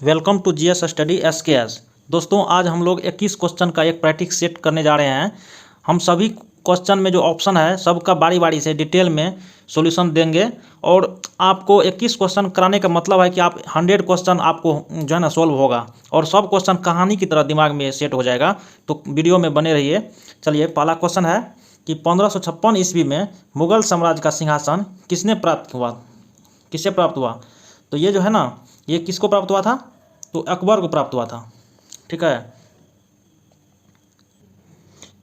Welcome to GS study SKS. दोस्तों, आज हम लोग 21 क्वेश्चन का एक प्रैक्टिस सेट करने जा रहे हैं। हम सभी क्वेश्चन में जो ऑप्शन है सबका बारी बारी से डिटेल में सॉल्यूशन देंगे और आपको 21 क्वेश्चन कराने का मतलब है कि आप 100 क्वेश्चन आपको जो है ना सॉल्व होगा और सब क्वेश्चन कहानी की तरह दिमाग में सेट हो जाएगा। तो वीडियो में बने रहिए। चलिए, पहला क्वेश्चन है कि 1556 ईस्वी में मुगल साम्राज्य का सिंहासन किससे प्राप्त हुआ। तो ये जो है ना, ये किसको प्राप्त हुआ था? तो अकबर को प्राप्त हुआ था। ठीक है,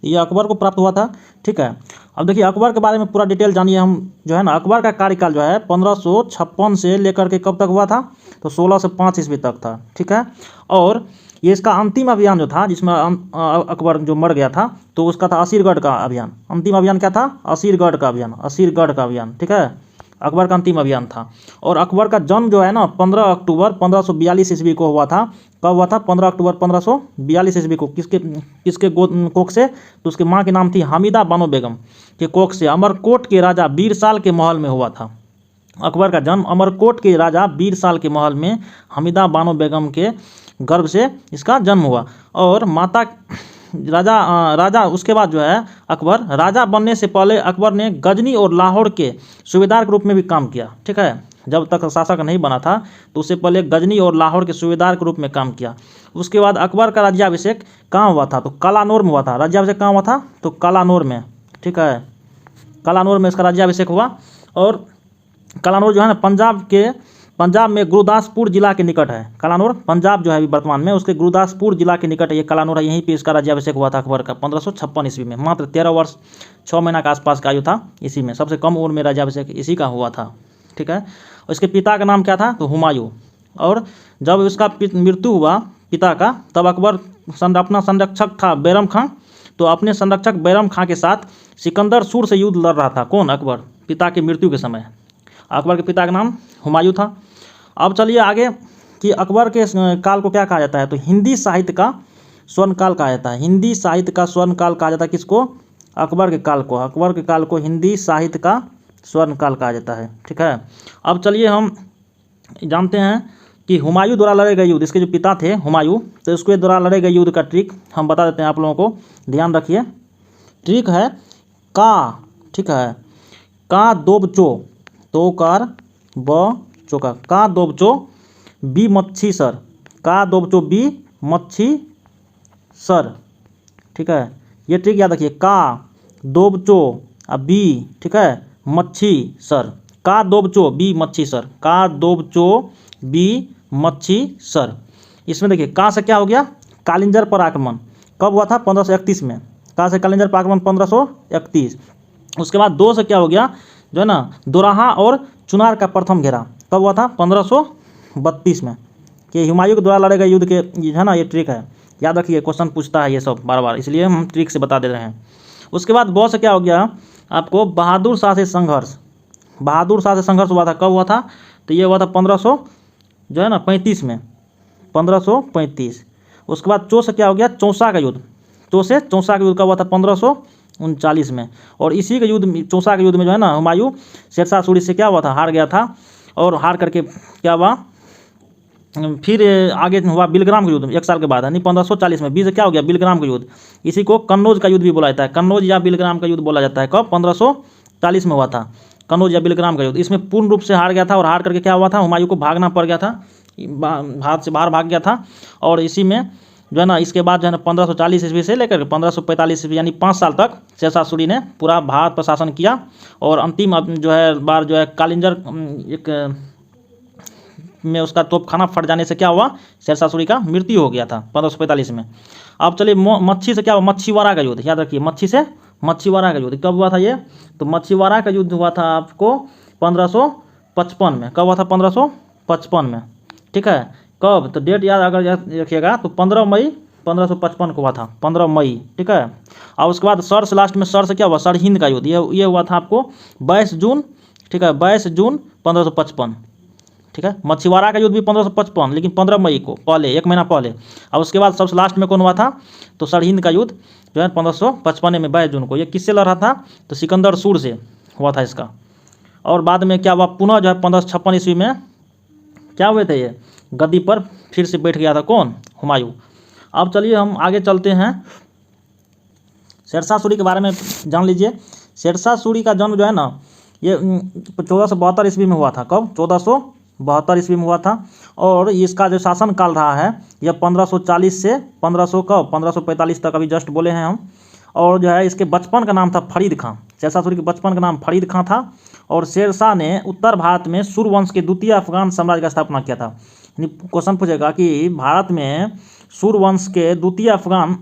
ये अकबर को प्राप्त हुआ था। ठीक है, अब देखिए अकबर के बारे में पूरा डिटेल जानिए। हम जो है ना, अकबर का कार्यकाल जो है 1556 से लेकर के कब तक हुआ था? तो 16 से 5 ईस्वी तक था। ठीक है, और ये इसका अंतिम अभियान जो था जिसमें अकबर जो मर गया था, तो उसका था असीरगढ़ का अभियान। अंतिम अभियान क्या था? असीरगढ़ का अभियान। ठीक है, अकबर का अंतिम अभियान था। और अकबर का जन्म जो है ना 15 अक्टूबर 1542 ईस्वी को हुआ था। कब हुआ था? 15 अक्टूबर 1542 ईस्वी को। किसके कोख से? तो उसके माँ के नाम थी हामिदा बानो बेगम के कोख से। अमरकोट के राजा बीरसाल के महल में हुआ था। अकबर का जन्म अमरकोट के राजा बीरसाल के महल में हामिदा बानो बेगम के गर्भ से इसका जन्म हुआ। और माता राजा उसके बाद जो है अकबर राजा बनने से पहले अकबर ने गजनी और लाहौर के सूबेदार के रूप में भी काम किया। ठीक है, जब तक शासक नहीं बना था तो उससे पहले गजनी और लाहौर के सूबेदार के रूप में काम किया। उसके बाद अकबर का राज्याभिषेक कहाँ हुआ था? तो कालानौर में हुआ था। राज्याभिषेक कहाँ हुआ था? तो कालानौर में। ठीक है, कालानौर में इसका राज्याभिषेक हुआ। और कालानौर जो है ना पंजाब में गुरदासपुर जिला के निकट है। कालानौर पंजाब जो है अभी वर्तमान में, उसके गुरदासपुर जिला के निकट ये कालानौर है। यहीं पे इसका राज्याभिषेक हुआ था अकबर का 1556 ईस्वी में। मात्र 13 वर्ष 6 महीना का आसपास का आयु था इसी में। सबसे कम उम्र में राज्याभिषेक इसी का हुआ था। ठीक है, और इसके पिता का नाम क्या था? तो हुमायूं। और जब इसका मृत्यु हुआ पिता का, तब अकबर अपना संरक्षक था बैरम खां। तो अपने संरक्षक बैरम खां के साथ सिकंदर सूर से युद्ध लड़ रहा था। कौन? अकबर, पिता की मृत्यु के समय। अकबर के पिता का नाम हुमायूं था। अब चलिए आगे कि अकबर के काल को क्या कहा जाता है? तो हिंदी साहित्य का स्वर्ण काल कहा जाता है। हिंदी साहित्य का स्वर्ण काल कहा जाता है किसको? अकबर के काल को। अकबर के काल को हिंदी साहित्य का स्वर्ण काल कहा जाता है। ठीक है, अब चलिए हम जानते हैं कि हुमायूं द्वारा लड़े गए युद्ध, इसके जो पिता थे हुमायूं, तो इसके द्वारा लड़े गए युद्ध का ट्रिक हम बता देते हैं आप लोगों को। ध्यान रखिए, ट्रिक है का। ठीक है, का दोबचो, तो कार ब चौका, का दोबचो बी मच्छी सर। का दोबचो बी मच्छी सर। ठीक है, ये ट्रिक याद रखिए। का दोबचो बी, ठीक है, मच्छी सर। का दोबचो बी मच्छी सर। का दोबचो बी मच्छी सर। इसमें देखिए का से क्या हो गया? कालिंजर पर आक्रमण। कब हुआ था? 1531 में। का से कालिंजर पर आक्रमण 1531। उसके बाद दो से क्या हो गया? जो है ना दोराहा और चुनार का प्रथम घेरा। कब हुआ था? 1532 में। कि हुमायूं के द्वारा लड़े गए युद्ध के है ना, ये ट्रिक है। याद रखिए, क्वेश्चन पूछता है ये सब बार बार, इसलिए हम ट्रिक से बता दे रहे हैं। उसके बाद बहुत से क्या हो गया आपको? बहादुर शाह से संघर्ष। बहादुर शाह से संघर्ष हुआ था। कब हुआ था? तो ये हुआ था 1535 में। 1535। उसके बाद चो से क्या हो गया? चौसा का युद्ध। चौसा का युद्ध कब हुआ था? 1539 में। और इसी के युद्ध, चौसा के युद्ध में जो है ना हुमायूं शेरशाह सूरी से क्या हुआ था? हार गया था। और हार करके क्या हुआ? फिर आगे हुआ बिलग्राम का युद्ध 1 साल के बाद, यानी 1540 में। 20 क्या हो गया? बिलग्राम का युद्ध। इसी को कन्नौज का युद्ध भी बोला जाता है। कन्नौज या बिलग्राम का युद्ध बोला जाता है। कब? 1540 में हुआ था कन्नौज या बिलग्राम का युद्ध। इसमें पूर्ण रूप से हार गया था। और हार करके क्या हुआ था? हुमायूं को भागना पड़ गया था, भारत से बाहर भाग गया था। और इसी में जो है ना, इसके बाद जो है ना 1540 ईस्वी से लेकर 1545 ईस्वी, यानी 5 साल तक शेरशाह सूरी ने पूरा भारत पर शासन किया। और अंतिम जो है बार जो है कालिंजर एक में उसका तोपखाना फट जाने से क्या हुआ? शेरशाह सूरी का मृत्यु हो गया था 1545 में। अब चलिए मच्छी से क्या हुआ? मच्छीवाड़ा का युद्ध। याद रखिए, मच्छी से मच्छीवाड़ा का युद्ध कब हुआ था? ये तो मच्छीवाड़ा का युद्ध हुआ था आपको 1555 में। कब हुआ था? 1555 में। ठीक है, कब? तो डेट याद अगर रखिएगा तो 15 मई 1555 को हुआ था। 15 मई। ठीक है, और उसके बाद सर से लास्ट में सर से क्या हुआ? सरहिंद का युद्ध। ये हुआ था आपको 22 जून। ठीक है, 22 जून 1555। ठीक है, मच्छीवाड़ा का युद्ध भी 1555, लेकिन 15 मई को, पहले 1 महीना पहले। और उसके बाद सबसे लास्ट में कौन हुआ था? तो सरहिंद का युद्ध जो है 1555 में 22 जून को। ये किससे लड़ रहा था? तो सिकंदर सूर से हुआ था इसका। और बाद में क्या हुआ? पुनः जो है 1556 ईस्वी में क्या हुए थे, ये गद्दी पर फिर से बैठ गया था कौन, हुमायूं। अब चलिए हम आगे चलते हैं, शेरशाह सूरी के बारे में जान लीजिए। शेरशाह सूरी का जन्म जो है ना ये 1472 ईस्वी में हुआ था। कब, 1472 ईस्वी में हुआ था। और इसका जो शासन काल रहा है यह 1540 से 1545 तक, अभी जस्ट बोले हैं हम। और जो है इसके बचपन का नाम था फरीद खां। शेरशाह सूरी के बचपन का नाम फरीद खां था। और शेरशाह ने उत्तर भारत में सूर्यवंश के द्वितीय अफगान साम्राज्य का स्थापना किया था। क्वेश्चन पूछेगा कि भारत में सूर्यवंश के द्वितीय अफगान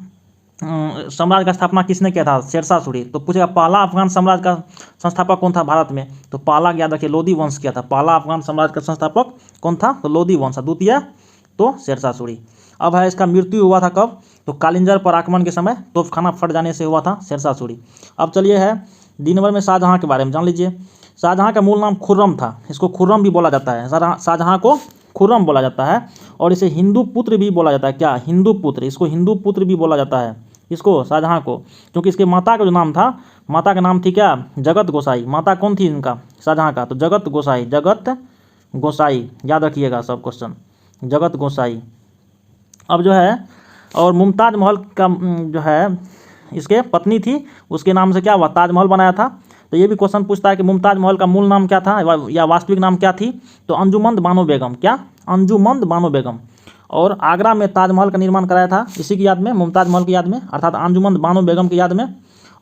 साम्राज्य का स्थापना किसने किया था, शेरशाह सूरी। तो पूछेगा पहला अफगान साम्राज्य का संस्थापक कौन था भारत में, तो पहला याद रखिए लोधी वंश किया था। पहला अफगान साम्राज्य का संस्थापक कौन था, तो लोधी वंश। द्वितीय तो शेरशाह सूरी। अब है इसका मृत्यु हुआ था कब, तो कालिंजर पर आक्रमण के समय तोपखाना फट जाने से हुआ था शेरशाह सूरी। अब चलिए है डी नंबर में शाहजहाँ के बारे में जान लीजिए। शाहजहाँ का मूल नाम खुर्रम था, इसको खुर्रम भी बोला जाता है, शाहजहाँ को खुर्रम बोला जाता है। और इसे हिंदू पुत्र भी बोला जाता है, क्या, हिंदू पुत्र, इसको हिंदू पुत्र भी बोला जाता है, इसको शाहजहाँ को, क्योंकि इसके माता का जो नाम था, माता का नाम थी क्या, जगत गोसाई। माता कौन थी इनका, शाहजहाँ का, तो जगत गोसाई, जगत गोसाई, याद रखिएगा सब क्वेश्चन, जगत गोसाई। अब जो है और मुमताज महल का जो है इसके पत्नी थी, उसके नाम से क्या हुआ, ताजमहल बनाया था। तो ये भी क्वेश्चन पूछता है कि मुमताज महल का मूल नाम क्या था या वास्तविक नाम क्या थी, तो अंजुमंद बानो बेगम, क्या, अंजुमंद बानो बेगम। और आगरा में ताजमहल का निर्माण कराया था इसी की याद में, मुमताज महल की याद में, अर्थात अंजुमंद बानो बेगम की याद में।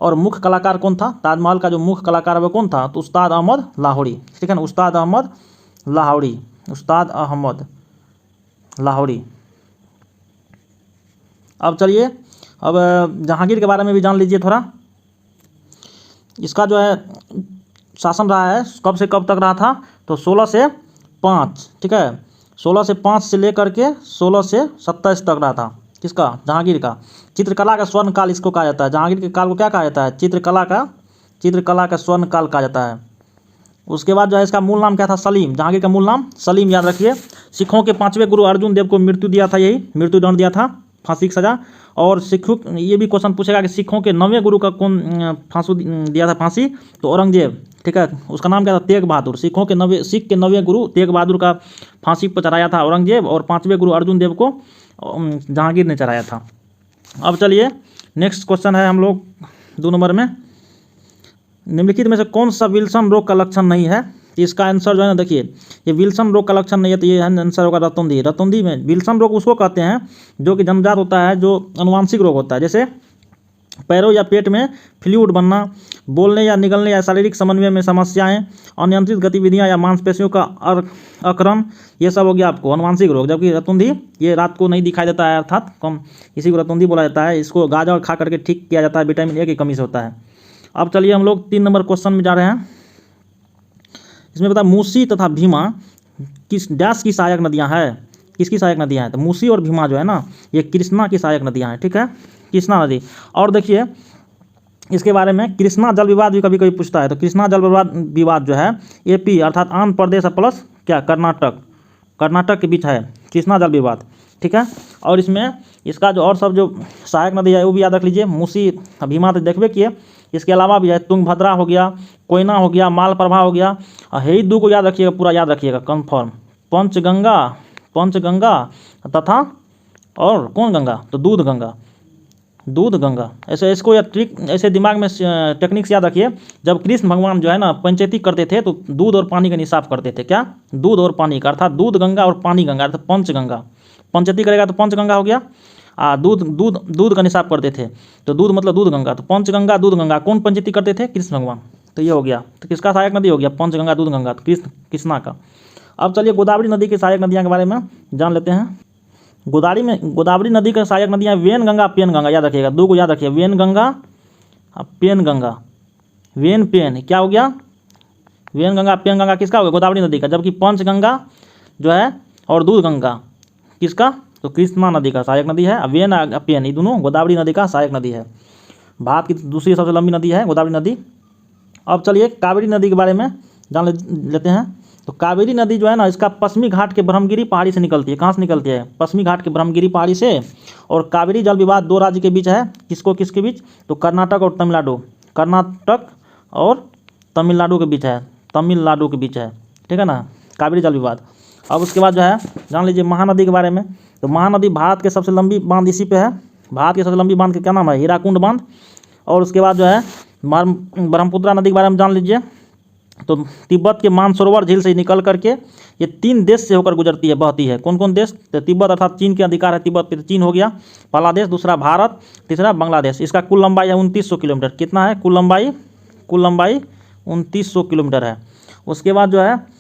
और मुख्य कलाकार कौन था, ताजमहल का जो मुख्य कलाकार है वो कौन था, तो उस्ताद अहमद लाहौरी, ठीक है ना, उस्ताद अहमद लाहौरी, उस्ताद अहमद लाहौरी। अब चलिए अब जहांगीर के बारे में भी जान लीजिए थोड़ा। इसका जो है शासन रहा है कब से कब तक रहा था, तो 16 से 5, ठीक है, 16 से 5 से लेकर के 16 से 27 तक रहा था, किसका, जहांगीर का। चित्रकला का स्वर्ण काल इसको कहा जाता है, जहांगीर के काल को क्या कहा जाता है, चित्रकला का स्वर्ण काल कहा जाता है। उसके बाद जो है इसका मूल नाम क्या था, सलीम, जहांगीर का मूल नाम सलीम, याद रखिए। सिखों के 5वें गुरु अर्जुन देव को मृत्यु दिया था, यही मृत्युदंड दिया था, फांसी की सजा। और सिखों, ये भी क्वेश्चन पूछेगा कि सिखों के 9वें गुरु का कौन फांसी दिया था, फांसी, तो औरंगजेब, ठीक है, उसका नाम क्या था, तेग बहादुर। सिख के 9वें गुरु तेग बहादुर का फांसी पर चढ़ाया था औरंगजेब, और 5वें गुरु अर्जुन देव को जहांगीर ने चढ़ाया था। अब चलिए नेक्स्ट क्वेश्चन है हम लोग 2 नंबर में, निम्नलिखित में से कौन सा विल्सन रोग का लक्षण नहीं है। इसका आंसर जो है ना, देखिए ये विल्सन रोग का लक्षण नहीं है, तो ये आंसर होगा रतौंधी। रतौंधी में विल्सन रोग उसको कहते हैं जो कि जन्मजात होता है, जो अनुवांशिक रोग होता है, जैसे पैरों या पेट में फ्लूइड बनना, बोलने या निगलने या शारीरिक समन्वय में समस्याएं, अनियंत्रित गतिविधियां या मांसपेशियों का अकरण, ये सब हो गया आपको अनुवांशिक रोग। जबकि रतौंधी ये रात को नहीं दिखाई देता है, अर्थात कम, इसी को रतौंधी बोला जाता है। इसको गाजर खा करके ठीक किया जाता है, विटामिन ए की कमी से होता है। अब चलिए हम लोग 3 नंबर क्वेश्चन में जा रहे हैं। इसमें बता मूसी तथा भीमा किस डैश की सहायक नदियां हैं, किसकी सहायक नदियां हैं, तो मूसी और भीमा जो है ना ये कृष्णा की सहायक नदियां हैं, ठीक है, कृष्णा नदी। और देखिए इसके बारे में कृष्णा जल विवाद भी कभी कभी पूछता है, तो कृष्णा जल विवाद जो है एपी अर्थात आंध्र प्रदेश प्लस क्या कर्नाटक के बीच है कृष्णा जल विवाद, ठीक है। और इसमें इसका जो और सब जो सहायक नदी है वो भी याद रख लीजिए, मूसी भीमा तो देखबे किए, इसके अलावा भी है तुंगभद्रा हो गया, कोयना हो गया, मालप्रभा हो गया, यही 2 को याद रखिएगा, पूरा याद रखिएगा कंफर्म। पंचगंगा तथा और कौन गंगा, तो दूध गंगा। ऐसे इसको या ट्रिक ऐसे दिमाग में टेक्निक से याद रखिए। जब कृष्ण भगवान जो है ना पंचेती करते थे तो दूध और पानी का निसाफ करते थे, क्या, दूध और पानी का, अर्थात दूध गंगा और पानी गंगा, अर्थात पंचगंगा। पंचेती करेगा तो पंचगंगा हो गया, दूध का निसाब करते थे, तो दूध मतलब दूध गंगा, तो पंचगंगा दूध गंगा, कौन पंचेती करते थे, कृष्ण भगवान। तो ये हो गया, तो किसका सहायक नदी हो गया, पंचगंगा दूध गंगा, तो कृष्णा का। अब चलिए गोदावरी नदी की सहायक नदियाँ के बारे में जान लेते हैं। गोदावरी नदी की सहायक नदियाँ वेन गंगा, पेन गंगा, याद रखिएगा, 2 को याद रखिए, वेन गंगा पेन गंगा। वेन पेन क्या हो गया, वेन गंगा पेन गंगा किसका हो गया, गोदावरी नदी का। जबकि पंचगंगा जो है और दूध गंगा किसका, तो कृष्णा नदी का सहायक नदी है। वेन पेन ये दोनों गोदावरी नदी का सहायक नदी है। भारत की दूसरी सबसे लंबी नदी है गोदावरी नदी। अब चलिए कावेरी नदी के बारे में जान लेते हैं। तो कावेरी नदी जो है ना इसका पश्चिमी घाट के ब्रह्मगिरी पहाड़ी से निकलती है। कहाँ से निकलती है, पश्चिमी घाट के ब्रह्मगिरी पहाड़ी से। और कावेरी जल विवाद 2 राज्य के बीच है, किसके बीच, तो कर्नाटक और तमिलनाडु, कर्नाटक और तमिलनाडु के बीच है, ठीक है ना, कावेरी जल विवाद। अब उसके बाद जो है जान लीजिए महानदी के बारे में। तो महानदी भारत के सबसे लंबी बांध इसी पे है। भारत की सबसे लंबी बांध का क्या नाम है? हीराकुंड बांध। और उसके बाद जो है ब्रह्मपुत्रा नदी के बारे में जान लीजिए। तो तिब्बत के मानसरोवर झील से निकल करके ये 3 देश से होकर गुजरती है, बहती है। कौन कौन देश? तो तिब्बत अर्थात चीन के अधिकार है तिब्बत पे, तो चीन हो गया पहला देश, दूसरा भारत, तीसरा बांग्लादेश। इसका कुल लंबाई है 2900 किलोमीटर। कितना है कुल लंबाई? कुल लंबाई 2900 किलोमीटर है। उसके बाद जो है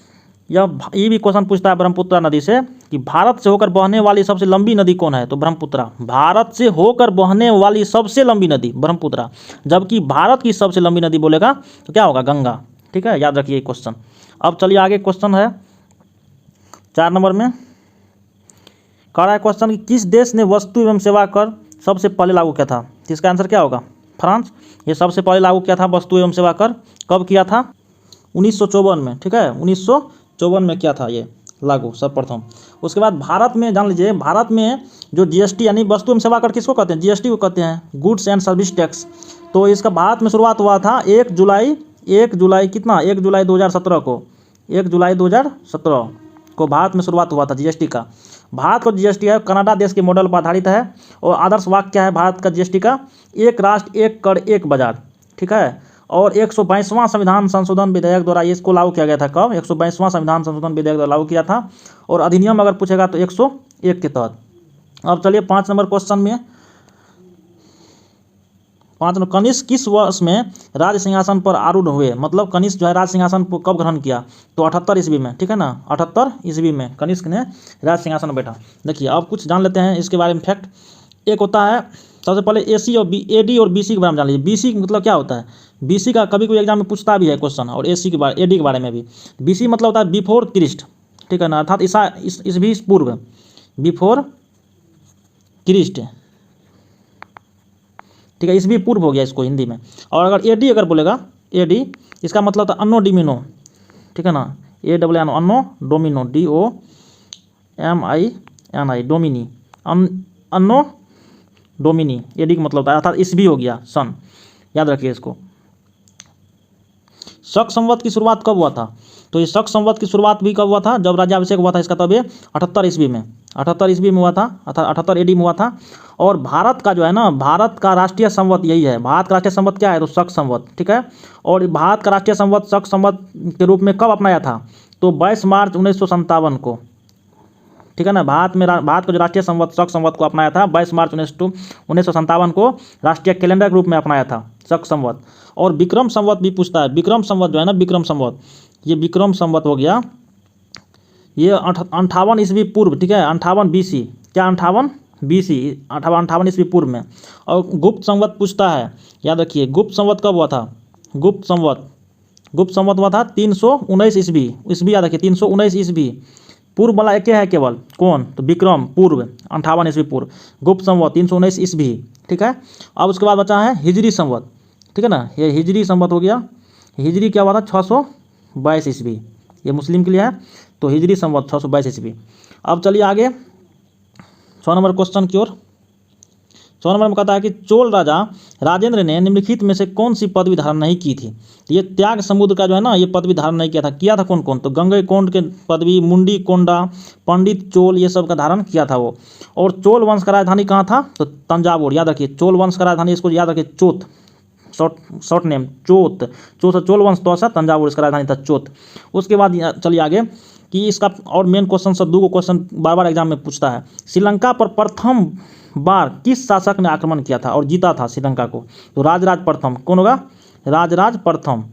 ये भी क्वेश्चन पूछता है ब्रह्मपुत्रा नदी से कि भारत से होकर बहने वाली सबसे लंबी नदी कौन है? तो ब्रह्मपुत्रा। भारत से होकर बहने वाली सबसे लंबी नदी ब्रह्मपुत्रा। जबकि भारत की सबसे लंबी नदी बोलेगा तो क्या होगा? गंगा। ठीक है, याद रखिए क्वेश्चन। अब चलिए आगे क्वेश्चन है 4 नंबर में कह रहा है क्वेश्चन कि किस देश ने वस्तु एवं सेवा कर सबसे पहले लागू किया था? तो इसका आंसर क्या होगा? फ्रांस। ये सबसे पहले लागू किया था वस्तु एवं सेवा कर। कब किया था? 1954 में। ठीक है, 1954 में किया था ये लागू सर्वप्रथम। उसके बाद भारत में जान लीजिए, भारत में जो जीएसटी यानी वस्तु एवं सेवा कर किसको कहते हैं? जीएसटी को कहते हैं, गुड्स एंड सर्विस टैक्स। तो इसका भारत में शुरुआत हुआ था 1 जुलाई कितना? 1 जुलाई 2017 को। 1 जुलाई 2017 को भारत में शुरुआत हुआ था जीएसटी का। भारत का जीएसटी है कनाडा देश के मॉडल पर आधारित है। और आदर्श वाक्य क्या है भारत का जीएसटी का? एक राष्ट्र एक कर एक बाजार। ठीक है, और 122वां संविधान संशोधन विधेयक द्वारा इसको लागू किया गया था। कब? 122वां संविधान संशोधन विधेयक द्वारा लागू किया था। और अधिनियम अगर पूछेगा तो 101 के तहत। अब चलिए 5 नंबर क्वेश्चन में 5 नंबर, कनिष्क किस वर्ष में राज सिंहासन पर आरूढ़ हुए? मतलब कनिष्क जो है राज सिंहासन को कब ग्रहण किया? तो 78 ईस्वी में। ठीक है ना, 78 ईस्वी में कनिष्क ने राज सिंहासन में बैठा। देखिए अब कुछ जान लेते हैं इसके बारे में फैक्ट। एक होता है सबसे पहले एसी और एडी और बीसी के बारे में जान लीजिए। बीसी मतलब क्या होता है? बीसी का कभी कोई एग्जाम में पूछता भी है क्वेश्चन, और एसी के बारे एडी के बारे में भी। बीसी मतलब होता है बिफोर क्रिस्ट। ठीक है ना, अर्थात ईसा पूर्व, बिफोर क्रिस्ट। ठीक है, ईसवी पूर्व हो गया इसको हिंदी में। और अगर एडी अगर बोलेगा, एडी इसका मतलब था अन्नो डोमिनो। ठीक है ना, ANNO अन्नो डोमिनो, DOMINI डोमिनी, अन्नो डोमिनी एडी का मतलब होता है, अर्थात ईस्वी हो गया, सन। याद रखिए इसको। शक संवत की शुरुआत कब हुआ था? तो ये शक संवत की शुरुआत भी कब हुआ था? जब राज्याभिषेक हुआ था इसका, तब ये 78 ईस्वी में, 78 ईस्वी में हुआ था, अर्थात 78 AD में हुआ था। और भारत का जो है ना, भारत का राष्ट्रीय संवत यही है। भारत का राष्ट्रीय संवत क्या है? तो शक संवत। ठीक है, और भारत का राष्ट्रीय संवत शक संवत के रूप में कब अपनाया था? तो 22 मार्च 1957 को। ठीक है ना, भारत को जो राष्ट्रीय संवत शक संवत को अपनाया था 22 मार्च 1957 को राष्ट्रीय कैलेंडर के रूप में अपनाया था शक संवत। और विक्रम संवत भी पूछता है। विक्रम संवत जो है ना, विक्रम संवत, ये विक्रम संवत हो गया, ये 58 ईस्वी पूर्व। ठीक है, 58 BC, क्या 58 BC, 58 ईस्वी पूर्व में। और गुप्त संवत पूछता है, याद रखिए गुप्त संवत कब हुआ था? गुप्त संवत हुआ था 319 ईस्वी, याद रखिए 319 ईस्वी। पूर्व वाला एक है केवल, कौन? तो विक्रम पूर्व 58 ईस्वी पूर्व, गुप्त संवत 319 ईस्वी। ठीक है, अब उसके बाद बचा है हिजरी संवत। ठीक है ना, ये हिजरी संवत हो गया। हिजरी क्या हुआ था? 622 ईस्वी, ये मुस्लिम के लिए है, तो हिजरी संवत 622 ईस्वी। अब चलिए आगे 6 नंबर क्वेश्चन की ओर। 6 नंबर में कहता है कि चोल राजा राजेंद्र ने निम्नलिखित में से कौन सी पदवी धारण नहीं की थी? तो ये त्याग समुद्र का जो है ना, ये पदवी धारण नहीं किया था कौन कौन? तो गंगईकोंड के पदवी, मुंडी कोंडा, पंडित चोल, ये सब का धारण किया था वो। और चोल वंश का राजधानी कहाँ था? तो तंजावुर। याद रखिए चोल वंश का राजधानी, इसको याद रखिए चोत, शॉर्ट नेम चोत। चोल वंश तो ऐसा, तंजावुर इसका राजधानी था चोत। उसके बाद चलिए आगे कि इसका और मेन क्वेश्चन सब 2 क्वेश्चन बार बार एग्जाम में पूछता है। श्रीलंका पर प्रथम बार किस शासक ने आक्रमण किया था और जीता था श्रीलंका को? तो राजराज प्रथम। कौन होगा? राजराज प्रथम।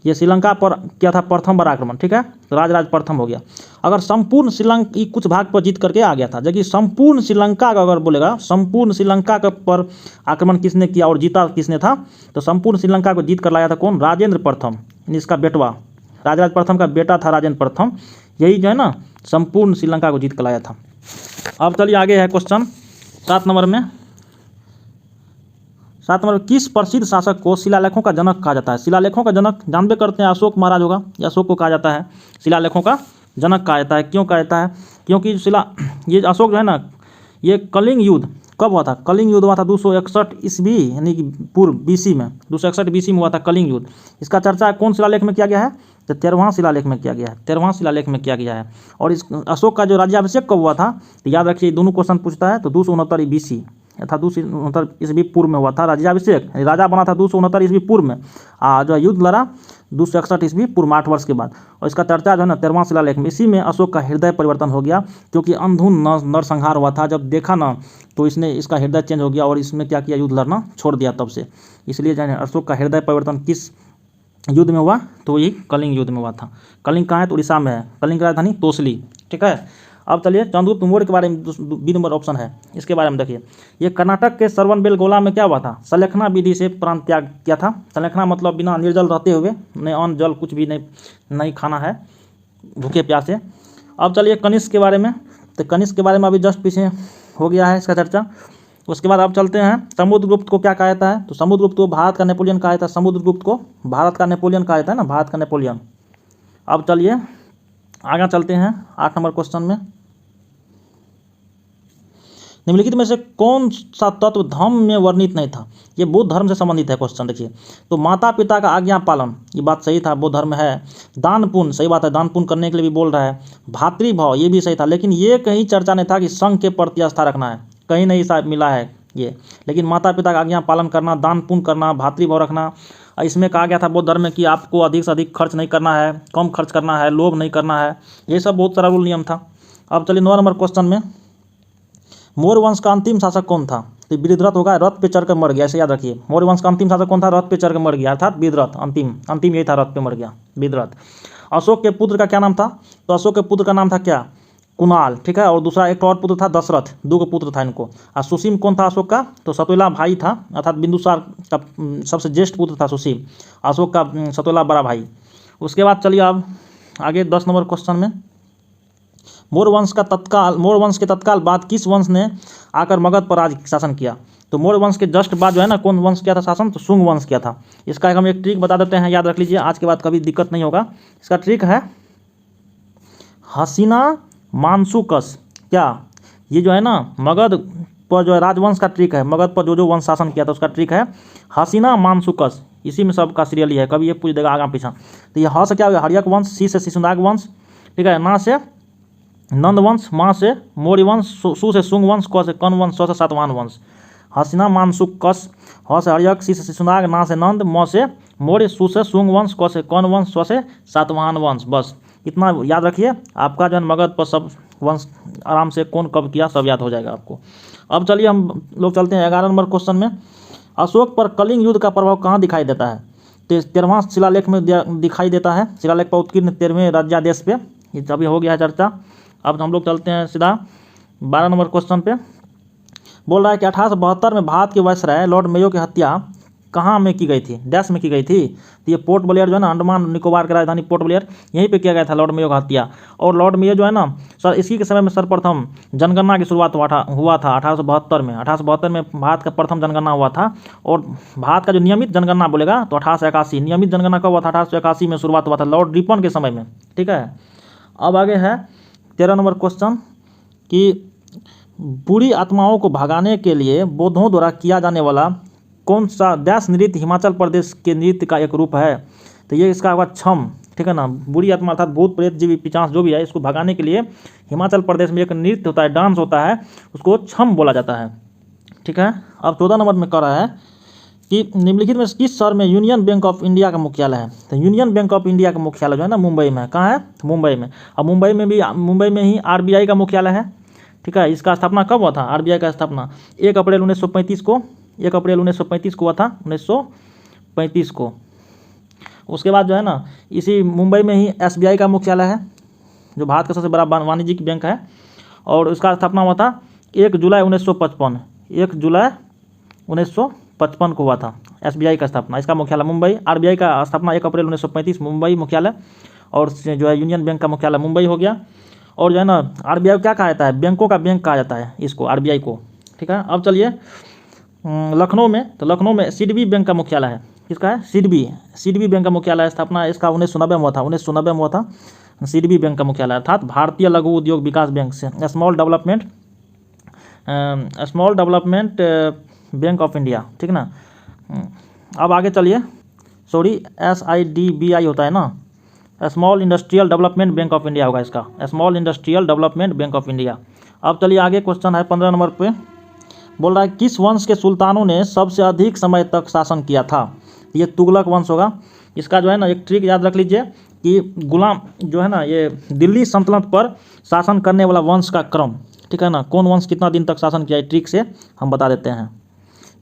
ये श्रीलंका पर क्या था? प्रथम बार आक्रमण। ठीक है, तो राजराज प्रथम हो गया। अगर संपूर्ण श्रीलंका कुछ भाग पर जीत करके आ गया था, जबकि संपूर्ण श्रीलंका का अगर बोलेगा, संपूर्ण श्रीलंका के पर आक्रमण किसने किया और जीता किसने था? तो संपूर्ण श्रीलंका को जीत कर लाया था कौन? राजेंद्र प्रथम, इसका बेटवा, राजराज प्रथम का बेटा था राजेंद्र प्रथम। यही जो है ना संपूर्ण श्रीलंका को जीत कर लाया था। अब चलिए आगे है क्वेश्चन 7 नंबर में। 7 नंबर, किस प्रसिद्ध शासक को शिलालेखों का जनक कहा जाता है? शिलालेखों का जनक जानबे करते हैं अशोक महाराज होगा, या अशोक को कहा जाता है शिलालेखों का जनक कहा जाता है। क्यों कहा जाता है? क्योंकि ये अशोक जो है ना, ये कलिंग युद्ध कब हुआ था? कलिंग युद्ध हुआ था 261 ईस्वी यानी कि पूर्व BC में, 261 BC में हुआ था कलिंग युद्ध। इसका चर्चा कौन शिलालेख में किया गया है? तो 13वां शिलालेख में किया गया है, 13वां शिलालेख में किया गया है। और इस अशोक का जो राज्याभिषेक कब हुआ था? तो याद रखिए दोनों क्वेश्चन पूछता है। तो 269 BC अर्थात 269 ईस्वी पूर्व में हुआ था राज्याभिषेक, राजा बना था 269 ईस्वी पूर्व में, जो युद्ध लड़ा 261 ईस्वी पूर्व में 8 वर्ष के बाद। और इसका चर्चा जो है ना 13वां शिलालेख में। इसी में अशोक का हृदय परिवर्तन हो गया, क्योंकि अंधुन नरसंहार हुआ था। जब देखा ना तो इसका हृदय चेंज हो गया और इसने क्या किया, युद्ध लड़ना छोड़ दिया तब से। इसलिए जो है अशोक का हृदय परिवर्तन किस युद्ध में हुआ? तो यही कलिंग युद्ध में हुआ था। कलिंग कहाँ है? तो उड़ीसा में है। कलिंग की राजधानी तोसली। ठीक है। अब चलिए चंद्रगुप्त मौर्य के बारे में बी नंबर ऑप्शन है, इसके बारे में देखिए। ये कर्नाटक के श्रवणबेलगोला में क्या हुआ था? संलेखना विधि से प्राण त्याग किया था। संलेखना मतलब बिना निर्जल रहते हुए, न अन्न जल कुछ भी नहीं खाना है, भूखे प्यासे। अब चलिए कनिष्क के बारे में। तो कनिष्क के बारे में अभी जस्ट पीछे हो गया है इसका चर्चा। उसके बाद अब चलते हैं समुद्रगुप्त को क्या कहा जाता है? तो समुद्रगुप्त को भारत का नेपोलियन कहा जाता है। समुद्रगुप्त को भारत का नेपोलियन कहा जाता है ना, भारत का नेपोलियन। अब चलिए आगे चलते हैं 8 नंबर क्वेश्चन में। निम्नलिखित में से कौन सा तत्व धर्म में वर्णित नहीं था? ये बौद्ध धर्म से संबंधित है क्वेश्चन। देखिए, तो माता पिता का आज्ञा पालन, ये बात सही था, बौद्ध धर्म है। दान पुण्य, सही बात है, दान पुण्य करने के लिए भी बोल रहा है। भातृभाव, ये भी सही था, लेकिन ये कहीं चर्चा नहीं था कि संघ के प्रति आस्था रखना है, कहीं नहीं शायद मिला है ये। लेकिन माता पिता का आज्ञा पालन करना, दान पुण्य करना, भातृभाव रखना, इसमें कहा गया था बौद्ध धर्म में कि आपको अधिक से अधिक खर्च नहीं करना है, कम खर्च करना है, लोभ नहीं करना है, ये सब बहुत सारा रूल नियम था। अब चलिए 9 नंबर क्वेश्चन में। मौर्य वंश का अंतिम शासक कौन था? तो विदरथ होगा, रथ पे चढ़कर मर गया, ऐसे याद रखिए। मौर्य वंश का अंतिम शासक कौन था? रथ पे चढ़कर मर गया, अर्थात विदरथ। अंतिम यही था, रथ पे मर गया, विदरथ। अशोक के पुत्र का क्या नाम था? तो अशोक के पुत्र का नाम था क्या? कुणाल। ठीक है। और दूसरा एक और पुत्र था दशरथ, 2 पुत्र था इनको। और सुसीम कौन था अशोक का? तो सतोला भाई था, अर्थात बिंदुसार का सबसे ज्येष्ठ पुत्र था सुसीम, अशोक का सतोला बड़ा भाई। उसके बाद चलिए अब आगे 10 नंबर क्वेश्चन में। मौर्य वंश के तत्काल बाद किस वंश ने आकर मगध पर राज शासन किया? तो मौर्य वंश के जस्ट बाद जो है ना कौन वंश किया था शासन? तो शुंग वंश किया था। इसका हम एक ट्रिक बता देते हैं, याद रख लीजिए, आज के बाद कभी दिक्कत नहीं होगा। इसका ट्रिक है हसीना मानसुकस। क्या ये जो है ना मगध पर जो है राजवंश का ट्रिक है, मगध पर जो वंश शासन किया था उसका ट्रिक है हसीना मानसुकस। इसी में सबका सीरियल ही है, कभी ये पूछ देगा आगे पीछा। तो ये ह से क्या हो गया? हर्यक वंश, सी से शिशुनाग वंश, ठीक है, ना से नंद वंश, माँ से मौर्य वंश, सु से शुंग वंश, क से कर्ण वंश, स से सातवाहन वंश। हसीना मानसुकस, ह से हर्यक, सी से शिशुनाग, ना से नंद, म से मौर्य, सु से शुंग वंश, क से कर्ण वंश, स से सातवाहन वंश। बस इतना याद रखिए, आपका जो है मगध पर सब वंश आराम से कौन कब किया सब याद हो जाएगा आपको। अब चलिए हम लोग चलते हैं 11 नंबर क्वेश्चन में। अशोक पर कलिंग युद्ध का प्रभाव कहाँ दिखाई देता है? तो 13वां शिलालेख में दिखाई देता है, शिलालेख पर उत्कीर्ण 13वें राज्यादेश पे, ये अभी हो गया है चर्चा। अब हम लोग चलते हैं सीधा 12 नंबर क्वेश्चन पे। बोल रहा है कि 1872 में भारत के वायसराय लॉर्ड मेयो की हत्या कहाँ में की गई थी? डैश में की गई थी। तो ये पोर्ट ब्लेयर जो है ना, अंडमान निकोबार की राजधानी पोर्ट ब्लेयर, यहीं पे किया गया था लॉर्ड मेयो का हत्या। और लॉर्ड मेयो जो है ना सर, इसी के समय में सर्वप्रथम जनगणना की शुरुआत हुआ था 1872 में। 1872 में भारत का प्रथम जनगणना हुआ था। और भारत का जो नियमित जनगणना बोलेगा तो 1881, नियमित जनगणना कब हुआ था? 1881 में शुरुआत हुआ था लॉर्ड रिपन के समय में। ठीक है। अब आगे है 13 नंबर क्वेश्चन कि बुरी आत्माओं को भगाने के लिए बौद्धों द्वारा किया जाने वाला कौन सा डैश नृत्य हिमाचल प्रदेश के नृत्य का एक रूप है? तो ये इसका होगा छम। ठीक है ना, बुरी आत्मा अर्थात भूत प्रेत जीवी पिशाच जो भी है, इसको भगाने के लिए हिमाचल प्रदेश में एक नृत्य होता है, डांस होता है, उसको छम बोला जाता है। ठीक है। अब 14 नंबर में कह रहा है कि निम्नलिखित में किस शहर में यूनियन बैंक ऑफ इंडिया का मुख्यालय है? तो यूनियन बैंक ऑफ इंडिया का मुख्यालय जो है ना मुंबई में है। कहाँ है? मुंबई में। अब मुंबई में ही RBI का मुख्यालय है। ठीक है। इसका स्थापना कब हुआ था? RBI का स्थापना 1 अप्रैल 1935 को, 1 अप्रैल 1935 को हुआ था, 1935 को। उसके बाद जो है ना इसी मुंबई में ही SBI का मुख्यालय है, जो भारत का सबसे बड़ा वाणिज्यिक बैंक है। और उसका स्थापना हुआ था 1 जुलाई 1955, 1 जुलाई 1955 को हुआ था SBI का स्थापना। इसका मुख्यालय मुंबई। RBI का स्थापना 1 अप्रैल 1935 मुंबई मुख्यालय, और जो है यूनियन बैंक का मुख्यालय मुंबई हो गया। और जो है ना RBI को क्या कहा जाता है? बैंकों का बैंक कहा जाता है इसको, RBI को। ठीक है। अब चलिए लखनऊ में, तो लखनऊ में सिडबी बैंक का मुख्यालय है। किसका है? सिडबी बैंक का मुख्यालय। स्थापना इसका 1990 में हुआ था, 1990 में हुआ था सिडबी बैंक का मुख्यालय, अर्थात भारतीय लघु उद्योग विकास बैंक से, small development small development bank of India, ठीक ना। अब आगे चलिए, सॉरी SIDBI होता है ना, small industrial development bank of India होगा इसका, small industrial development bank of India. अब चलिए आगे, क्वेश्चन है 15 नंबर पे, बोल रहा है किस वंश के सुल्तानों ने सबसे अधिक समय तक शासन किया था। ये तुगलक वंश होगा। इसका जो है ना एक ट्रिक याद रख लीजिए कि गुलाम जो है ना, ये दिल्ली सल्तनत पर शासन करने वाला वंश का क्रम, ठीक है ना, कौन वंश कितना दिन तक शासन किया है, ट्रिक से हम बता देते हैं।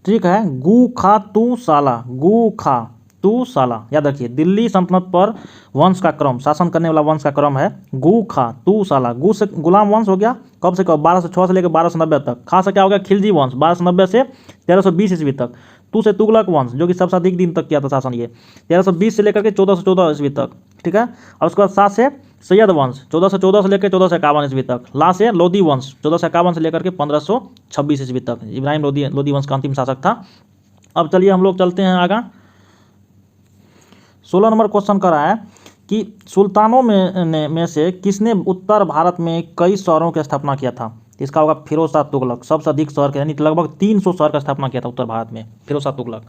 ट्रिक है गु खा तू साला, गु खा तू साला, याद रखिए। दिल्ली सल्तनत पर वंश का क्रम, शासन करने वाला वंश का क्रम है गु खा तू साला। गु से गुलाम वंश हो गया, कब से कब, 1206 से लेकर 1290 तक। खा से क्या हो गया, खिलजी वंश, 1290 से 1320 ईस्वी तक। तू से तुगलक वंश, जो कि सबसे अधिक दिन तक किया था शासन, ये 1320 से लेकर के 1414 ईस्वी तक, ठीक है। और उसके बाद 7 से सैयद वंश, 1414 से लेकर 1451 ईस्वी तक। ला से लोधी वंश, 1451 से लेकर के 1526 ईस्वी तक। इब्राहिम लोधी वंश का अंतिम शासक था। अब चलिए हम लोग चलते हैं आगे। 16 नंबर क्वेश्चन कर रहा है कि सुल्तानों में से किसने उत्तर भारत में कई शहरों की स्थापना किया था। इसका होगा फिरोज शाह तुगलक। सबसे अधिक शहर के, यानी लगभग 300 शहर का स्थापना किया था उत्तर भारत में फिरोज शाह तुगलक,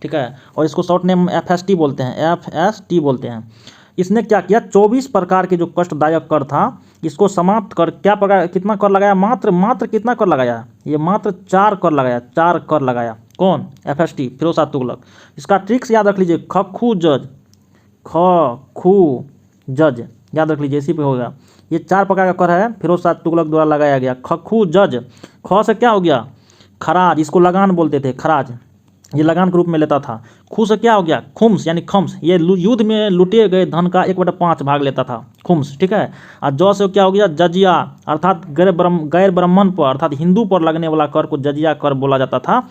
ठीक है। और इसको शॉर्ट नेम FST बोलते हैं, FST बोलते हैं। इसने क्या किया, 24 प्रकार के जो कष्टदायक कर था इसको समाप्त कर, क्या प्रकार, कितना कर लगाया, मात्र कितना कर लगाया, ये मात्र 4 कर लगाया, 4 कर लगाया। कौन, FST फिरोज शाह तुगलक। इसका ट्रिक्स याद रख लीजिए, खखू जज, ख खू जज, याद रख लीजिए, इसी पे होगा। ये 4 प्रकार का कर है फिरोज शाह तुगलक द्वारा लगाया गया। खखू जज, ख से क्या हो गया, खराज, इसको लगान बोलते थे, खराज, ये लगान के रूप में लेता था। खू से क्या हो गया, खुम्स, यानी खम्स, ये युद्ध में लुटे गए धन का 1/5 भाग लेता था, खुम्स, ठीक है। और ज से क्या हो गया, जजिया, अर्थात गैर ब्राह्मण पर, अर्थात हिंदू पर लगने वाला कर को जजिया कर बोला जाता था।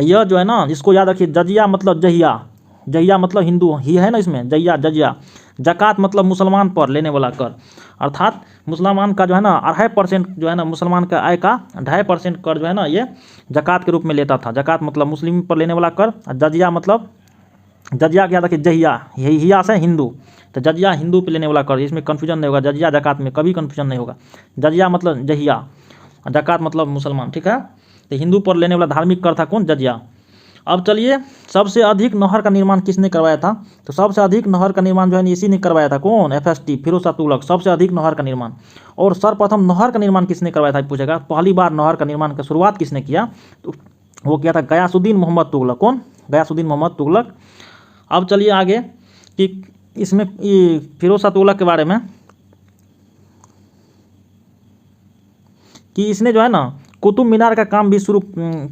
यह जो है ना, इसको याद रखिए, जजिया मतलब जहिया, जहिया मतलब हिंदू ही है ना इसमें, जहिया जजिया। जक़ात मतलब मुसलमान पर लेने वाला कर, अर्थात मुसलमान का जो है ना 2.5% जो है ना, मुसलमान का आय का 2.5% कर जो है ना, ये जक़ात के रूप में लेता था। जक़ात मतलब मुस्लिम पर लेने वाला कर। जजिया मतलब, जजिया क्या रखिए, जहिया, हिया से हिंदू, तो जजिया हिंदू पे लेने वाला कर, इसमें कन्फ्यूजन नहीं होगा, जजिया जक़ात में कभी कन्फ्यूजन नहीं होगा। जजिया मतलब जहिया, जक़ात मतलब मुसलमान, ठीक है। तो हिंदू पर लेने वाला धार्मिक कर था कौन, जजिया। अब चलिए, सबसे अधिक नहर का निर्माण किसने करवाया था। तो सबसे अधिक नहर का निर्माण जो है इसी ने करवाया था, कौन, FST फिरोज शाह तुगलक, सबसे अधिक नहर का निर्माण। और सर्वप्रथम नहर का निर्माण किसने करवाया था पूछेगा, पहली बार नहर का निर्माण की शुरुआत किसने किया, तो वो किया था गयासुद्दीन मोहम्मद तुगलक। कौन, गयासुद्दीन मोहम्मद तुगलक। अब चलिए आगे कि इसमें फिरोज शाह तुगलक के बारे में कि इसने जो है ना कुतुब मीनार का काम भी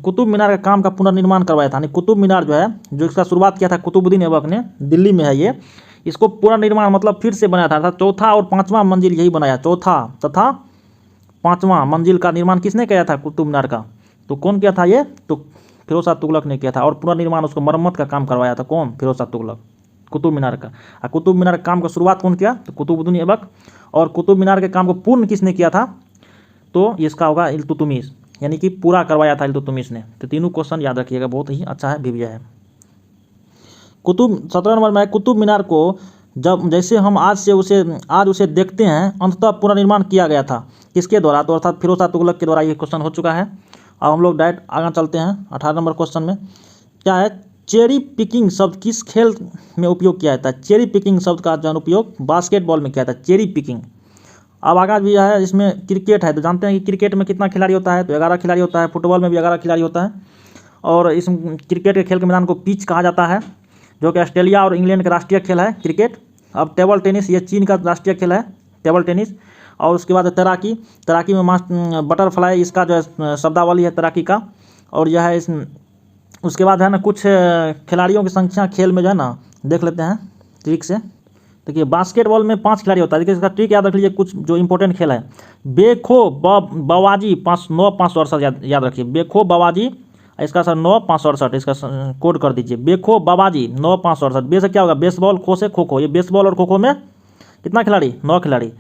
कुतुब मीनार का काम का पुनर्निर्माण करवाया था। कुतुब मीनार जो है, जो इसका शुरुआत किया था कुतुबुद्दीन ऐबक ने, दिल्ली में है ये, इसको पुनर्निर्माण मतलब फिर से बनाया था, अर्थात चौथा और 5वां मंजिल यही बनाया, चौथा तथा 5वां मंजिल का निर्माण किसने किया था कुतुब मीनार का, तो कौन किया था ये, तो फिरोज शाह तुगलक ने किया था। और पुनर्निर्माण, उसको मरम्मत का काम करवाया था कौन, फिरोज शाह तुगलक, कुतुब मीनार का। और कुतुब मीनार का काम का शुरुआत कौन किया, तो कुतुबुद्दीन ऐबक। और कुतुब मीनार के काम को पूर्ण किसने किया था, तो इसका होगा इल्तुतमिश, यानी कि पूरा करवाया था इल्तुतमिश ने। तो तीनों क्वेश्चन याद रखिएगा, बहुत ही अच्छा है, भिविया है। 17 नंबर में, कुतुब मीनार को जब जैसे हम आज उसे देखते हैं, अंततः पुनर्निर्माण किया गया था किसके द्वारा, तो अर्थात फिरोज शाह तुगलक के द्वारा ये क्वेश्चन हो चुका है। अब हम लोग डायरेक्ट आगे चलते हैं 18 नंबर क्वेश्चन में। क्या है, चेरी पिकिंग शब्द किस खेल में उपयोग किया जाता है। चेरी पिकिंग शब्द का जो उपयोग बास्केटबॉल में किया जाता है, चेरी पिकिंग। अब आगे भी है, इसमें क्रिकेट है, तो जानते हैं कि क्रिकेट में कितना खिलाड़ी होता है, तो 11 खिलाड़ी होता है। फुटबॉल में भी 11 खिलाड़ी होता है। और इस क्रिकेट के खेल के मैदान को पिच कहा जाता है, जो कि ऑस्ट्रेलिया और इंग्लैंड का राष्ट्रीय खेल है क्रिकेट। अब टेबल टेनिस, ये चीन का राष्ट्रीय खेल है टेबल टेनिस। और उसके बाद तैराकी, तैराकी में बटरफ्लाई, इसका जो है शब्दावली है तैराकी का। और यह है उसके बाद है ना, कुछ खिलाड़ियों की संख्या खेल में जो है ना, देख लेते हैं ट्रिक से। देखिए, बास्केटबॉल में 5 खिलाड़ी होता है। देखिए, इसका ट्रिक याद रख लीजिए, कुछ जो इंपॉर्टेंट खेल है। बेखो बवाजी 568 याद रखिए, बेखो बवाजी, इसका सर 9568, इसका कोड कर दीजिए, बेखो बवाजी 9568। बे से क्या होगा, बेसबॉल, खो से खो खो, ये बेसबॉल और खो खो में कितना खिलाड़ी, 9 खिलाड़ी।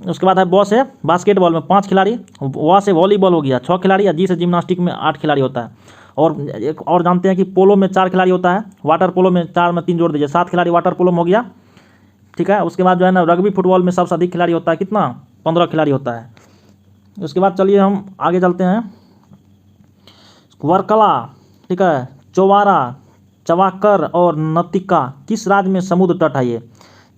उसके बाद है बॉ से बास्केटबॉल में 5 खिलाड़ी, वा से वॉलीबॉल हो गया 6 खिलाड़ी, और जी से जिम्नास्टिक में 8 खिलाड़ी होता है। और एक और जानते हैं कि पोलो में 4 खिलाड़ी होता है, वाटर पोलो में 4 में 3 जोड़ दीजिए, 7 खिलाड़ी वाटर पोलो में हो गया, ठीक है। उसके बाद जो है ना, रग्बी फुटबॉल में सबसे अधिक खिलाड़ी होता है, कितना, 15 खिलाड़ी होता है। उसके बाद चलिए हम आगे चलते हैं। वर्कला, ठीक है, चौवारा, चवाकर और नर्तिका किस राज्य में समुद्र तट है? ये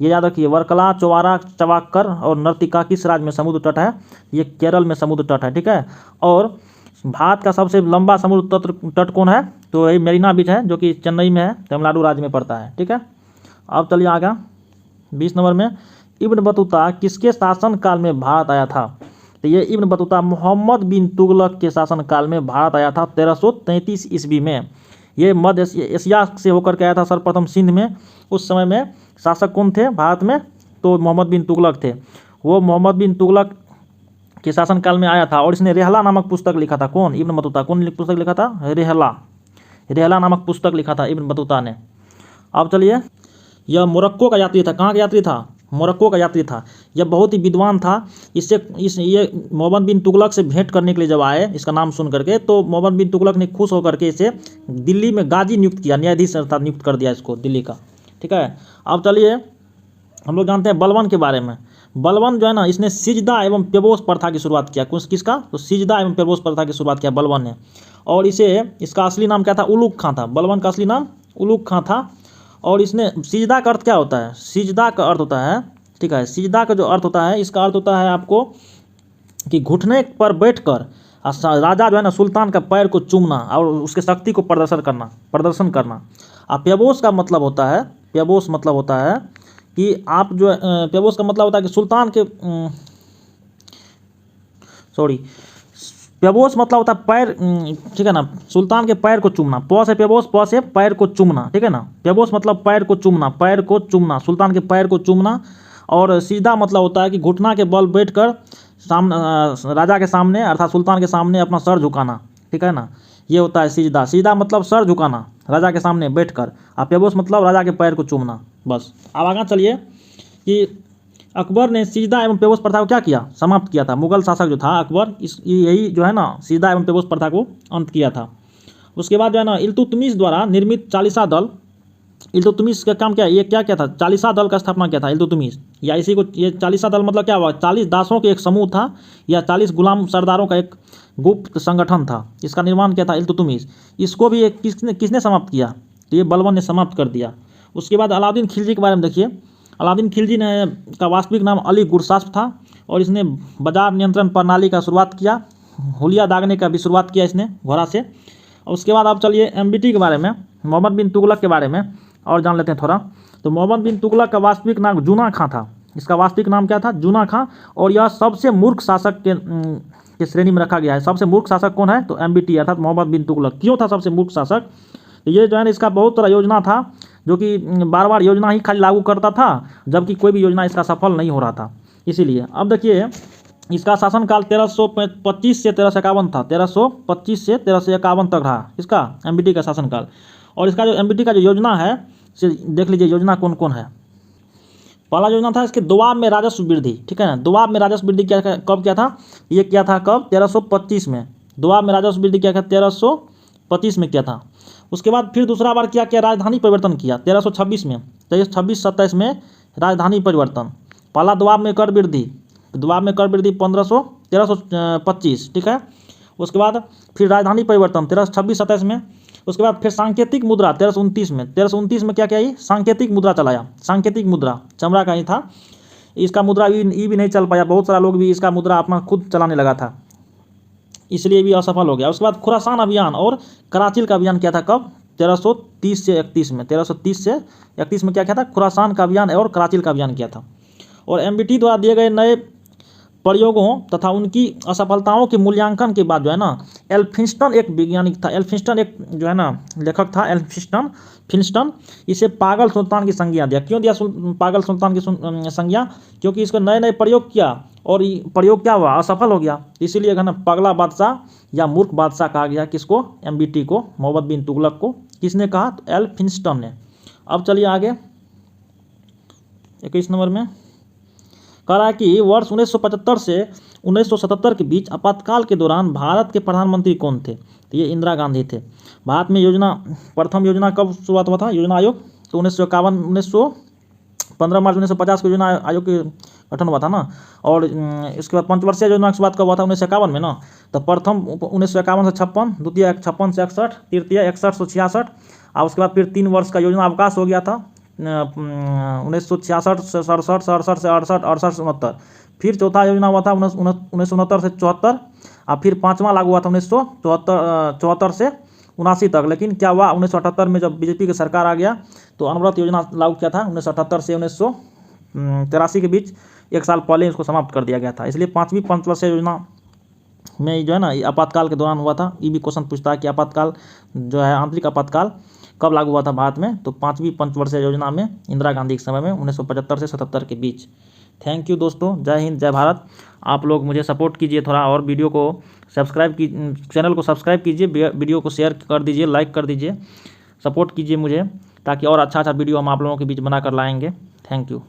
याद रखिए, वर्कला, चौवारा, चवाकर और नर्तिका किस राज्य में समुद्र तट है? ये केरल में समुद्र तट है, ठीक है। और भारत का सबसे लंबा समुद्र तट कौन है? तो ये मेरिना बीच है, जो कि चेन्नई में है, तमिलनाडु राज्य में पड़ता है, ठीक है। अब चलिए आगे 20 नंबर में, इब्न बतूता किसके शासन काल में भारत आया था? तो ये इब्न बतूता मोहम्मद बिन तुगलक के शासन काल में भारत आया था 1333 ईस्वी में। ये मध्य एशिया से होकर के आया था सर्वप्रथम सिंध में। उस समय में शासक कौन थे भारत में? तो मोहम्मद बिन तुगलक थे। वो मोहम्मद बिन तुगलक के शासनकाल में आया था और इसने रेहला नामक पुस्तक लिखा था। कौन? Ibn Battuta. कौन पुस्तक लिखा था? रेहला नामक पुस्तक लिखा था इब्न बतूता ने। अब चलिए, यह मोरक्को का यात्री था। कहाँ का यात्री था? मोरक्को का यात्री था। यह बहुत ही विद्वान था। ये मोहम्मद बिन तुगलक से भेंट करने के लिए जब आए, इसका नाम सुन करके, तो मोहम्मद बिन तुगलक ने खुश होकर के इसे दिल्ली में गाजी नियुक्त किया, न्यायाधीश अर्थात नियुक्त कर दिया इसको दिल्ली का, ठीक है। अब चलिए, हम लोग जानते हैं बलबन के बारे में। बलबन जो है ना, इसने सिजदा एवं पेबोस प्रथा की शुरुआत किया। किसका? तो सिजदा एवं पेबोस प्रथा की शुरुआत किया बलबन ने। और इसका असली नाम क्या था? उलुग खां था। बलबन का असली नाम उलुग खां था। और इसने, सिजदा का अर्थ क्या होता है? सिजदा का अर्थ होता है, ठीक है, सिजदा का जो अर्थ होता है, इसका अर्थ होता है आपको कि घुटने पर बैठकर राजा जो है ना, सुल्तान का पैर को चूमना और उसके शक्ति को प्रदर्शन करना। और पेबोस का मतलब होता है, पेबोस मतलब होता है कि आप जो, पेबोस का मतलब होता है कि सुल्तान के, पेबोस मतलब होता है पैर, ठीक है ना, सुल्तान के पैर को चूमना। प से पेबोस, प से पैर को चूमना, ठीक है ना। पेबोस मतलब पैर को चूमना, सुल्तान के पैर को चूमना। और सीधा मतलब होता है कि घुटना के बल बैठकर राजा के सामने अर्थात सुल्तान के सामने अपना सर झुकाना, ठीक है ना। ये होता है सिजदा। सिजदा मतलब सर झुकाना राजा के सामने बैठकर। और पेबोस मतलब राजा के पैर को चूमना। बस। अब आगे चलिए कि अकबर ने सिजदा एवं पेबोस प्रथा को क्या किया? समाप्त किया था। मुगल शासक जो था अकबर, यही जो है ना, सिजदा एवं पेबोस प्रथा को अंत किया था। उसके बाद जो है ना, इल्तुतमिश द्वारा निर्मित चालीसा दल, इल्तुतमिश का काम क्या है? ये क्या था? चालीसा दल का स्थापना किया था इल्तुतमिश। या इसी को, ये चालीसा दल मतलब क्या हुआ? 40 दासों के एक समूह था, या 40 गुलाम सरदारों का एक गुप्त संगठन था। इसका निर्माण किया था इल्तुतमिश। इसको भी किसने समाप्त किया? तो ये बलबन ने समाप्त कर दिया। उसके बाद अलाउद्दीन खिलजी के बारे में देखिए। अलाउद्दीन खिलजी ने का वास्तविक नाम अली गुरसास्प था और इसने बाजार नियंत्रण प्रणाली का शुरुआत किया। हुलिया दागने का भी शुरुआत किया इसने घोड़ा से। और उसके बाद आप चलिए एमबीटी के बारे में, मोहम्मद बिन तुगलक के बारे में और जान लेते हैं थोड़ा। तो मोहम्मद बिन तुगलक का वास्तविक नाम जूना खां था। इसका वास्तविक नाम क्या था? जूना खां। और यह सबसे मूर्ख शासक के श्रेणी में रखा गया है। सबसे मूर्ख शासक कौन है? तो एमबीटी अर्थात मोहम्मद बिन तुगलक। क्यों था सबसे मूर्ख शासक? तो ये जो है ना, इसका बहुत तरह योजना था, जो कि बार बार योजना ही खाली लागू करता था, जबकि कोई भी योजना इसका सफल नहीं हो रहा था। इसीलिए अब देखिए, इसका शासनकाल 1325 से 1351 था। 1325 से 1351 तक रहा इसका एमबीटी का शासनकाल। और इसका जो एमबीटी का जो योजना है, से देख लीजिए योजना कौन कौन है। पहला योजना था इसके दोआब में राजस्व वृद्धि, ठीक है ना। दोआब में राजस्व वृद्धि कब किया था? ये किया था कब? 1325 में। दोआब में राजस्व वृद्धि किया था 1325 में किया था। उसके बाद फिर दूसरा बार क्या किया? राजधानी परिवर्तन किया 1326 में। 26-27 में राजधानी परिवर्तन। पहला दोआब में कर वृद्धि, दोआब में कर वृद्धि 1325, ठीक है। उसके बाद फिर राजधानी परिवर्तन 1326-27 में। उसके बाद फिर सांकेतिक मुद्रा 1329 में। 1329 में क्या किया? ये सांकेतिक मुद्रा चलाया। सांकेतिक मुद्रा चमड़ा का ही था। इसका मुद्रा भी नहीं चल पाया। बहुत सारा लोग भी इसका मुद्रा अपना खुद चलाने लगा था, इसलिए भी असफल हो गया। उसके बाद खुरासान अभियान और कराचिल का अभियान किया था कब? 1330 से 31 में। 1330 से 31 में क्या किया था? खुरासान का अभियान और कराचिल का अभियान किया था। और एमबीटी द्वारा दिए गए नए प्रयोगों तथा उनकी असफलताओं के मूल्यांकन के बाद जो है ना, एल्फिंस्टन एक वैज्ञानिक था, एल्फिंस्टन एक जो है ना लेखक था, एल्फिंस्टन इसे पागल सुल्तान की संज्ञा दिया। क्यों दिया पागल सुल्तान की संज्ञा? क्योंकि इसको नए नए प्रयोग किया और प्रयोग क्या हुआ? असफल हो गया। इसीलिए है ना पागला बादशाह या मूर्ख बादशाह कहा गया। किसको? एमबीटी को, मोहम्मद बिन तुगलक को। किसने कहा? तो एल्फिंस्टन ने। अब चलिए आगे 21 नंबर में कह रहा है कि वर्ष 1975 से 1977 के बीच आपातकाल के दौरान भारत के प्रधानमंत्री कौन थे? तो ये इंदिरा गांधी थे। भारत में प्रथम योजना कब शुरुआत हुआ था? योजना आयोग तो 1915 मार्च 1950 को योजना आयोग गठन हुआ था ना। और इसके बाद पंचवर्षीय योजना की बात कब हुआ था, 1951 में ना। तो प्रथम 1951 से 56, द्वितीय 56 से 61, तृतीय 61 से 66, और उसके बाद फिर 3 वर्ष का योजना अवकाश हो गया था 1966 से 67, 67 से 68, 68 से 69। फिर चौथा योजना हुआ था 1969 से 74, और फिर पाँचवा लागू हुआ था 1974 से 79 तक। लेकिन क्या हुआ, 1978 में जब बीजेपी की सरकार आ गया तो अनवरत योजना लागू किया था 1978 से 1983 के बीच, 1 साल पहले इसको समाप्त कर दिया गया था। इसलिए 5वीं पंचवर्षीय योजना में जो है ना, ये आपातकाल के दौरान हुआ था। ये भी क्वेश्चन पूछता है कि आपातकाल जो है, आंतरिक आपातकाल कब लागू हुआ था भारत में। तो 5वीं पंचवर्षीय योजना में इंदिरा गांधी के समय में 1975 से 77 के बीच। थैंक यू दोस्तों, जय हिंद, जय भारत। आप लोग मुझे सपोर्ट कीजिए थोड़ा, और वीडियो को सब्सक्राइब चैनल को सब्सक्राइब कीजिए, वीडियो को शेयर कर दीजिए, लाइक कर दीजिए, सपोर्ट कीजिए मुझे, ताकि और अच्छा वीडियो हम आप लोगों के बीच बना कर लाएंगे। Thank you.